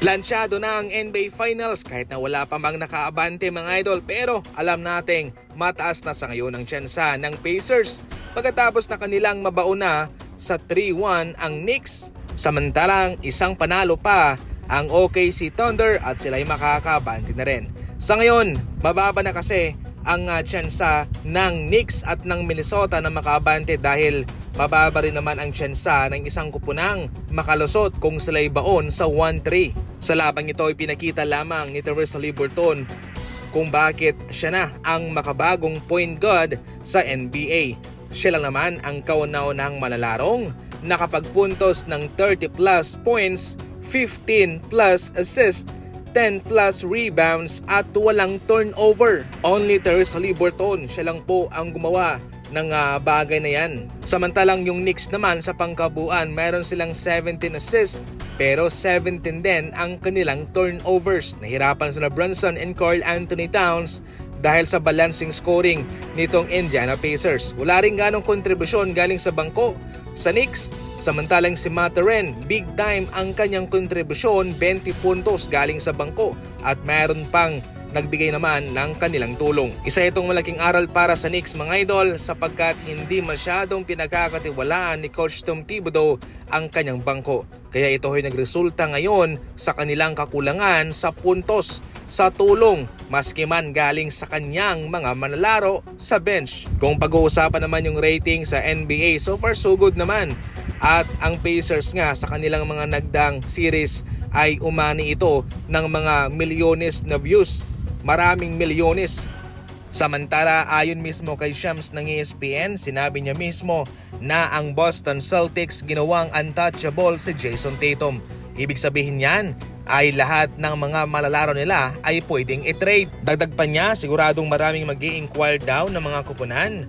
Planchado na ang NBA Finals kahit na wala pa mang nakaabante mga idol, pero alam nating mataas na sa ngayon ang tsansa ng Pacers pagkatapos na kanilang mabauna sa 3-1 ang Knicks. Samantalang isang panalo pa ang OKC Thunder at sila'y makakabante na rin. Sa ngayon, mababa na kasi ang tsansa ng Knicks at ng Minnesota na makabante dahil mababa rin naman ang tsansa ng isang kupunang makalusot kung sila'y baon sa 1-3. Sa labang ito ay pinakita lamang ni Tyrese Haliburton kung bakit siya na ang makabagong point guard sa NBA. Siya lang naman ang kauna-unahang malalarong nakapagpuntos ng 30 plus points, 15 plus assists, 10 plus rebounds at walang turnover. Only Tyrese Haliburton, siya lang po ang gumawa ng bagay na yan. Samantalang yung Knicks naman sa pangkabuuan, meron silang 17 assists pero 17 din ang kanilang turnovers. Nahirapan sila Brunson and Karl Anthony Towns dahil sa balancing scoring nitong Indiana Pacers. Wala rin ganong kontribusyon galing sa bangko sa Knicks. Samantalang si Mathurin, big time ang kanyang kontribusyon, 20 puntos galing sa bangko at mayroon pang nagbigay naman ng kanilang tulong. Isa itong malaking aral para sa Knicks mga idol sapagkat hindi masyadong pinagkakatiwalaan ni Coach Tom Thibodeau ang kanyang bangko. Kaya ito ay nagresulta ngayon sa kanilang kakulangan sa puntos sa tulong maski man galing sa kanyang mga manlalaro sa bench. Kung pag-uusapan naman yung rating sa NBA, so far so good naman. At ang Pacers nga sa kanilang mga nagdaang series ay umani ito ng mga milyones na views. Maraming milyones. Samantala ayon mismo kay Shams ng ESPN, sinabi niya mismo na ang Boston Celtics ginawang untouchable si Jason Tatum. Ibig sabihin yan ay lahat ng mga malalaro nila ay pwedeng i-trade. Dagdag pa niya, siguradong maraming mag-i-inquire daw ng mga kupunan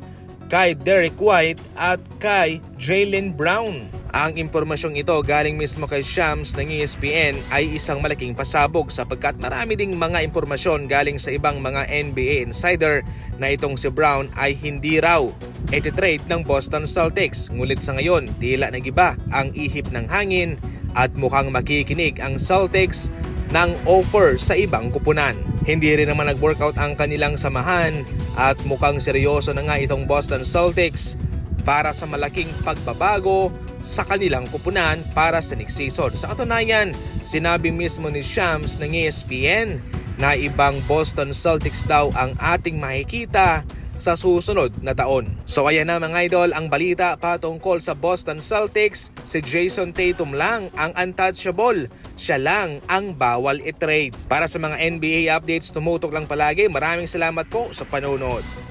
kay Derek White at kay Jaylen Brown. Ang impormasyong ito galing mismo kay Shams ng ESPN ay isang malaking pasabog sapagkat marami ding mga impormasyon galing sa ibang mga NBA insider na itong si Brown ay hindi raw iti-trade ng Boston Celtics. Ngulit sa ngayon, tila nagiba ang ihip ng hangin at mukhang makikinig ang Celtics ng offer sa ibang kupunan. Hindi rin naman nag-workout ang kanilang samahan at mukhang seryoso na nga itong Boston Celtics para sa malaking pagbabago sa kanilang kupunan para sa next season. Sa katunayan, sinabi mismo ni Shams ng ESPN na ibang Boston Celtics daw ang ating makikita sa susunod na taon. So ayan na mga idol ang balita patungkol sa Boston Celtics. Si Jason Tatum lang ang untouchable. Siya lang ang bawal i-trade. Para sa mga NBA updates, tumutok lang palagi. Maraming salamat po sa panonood.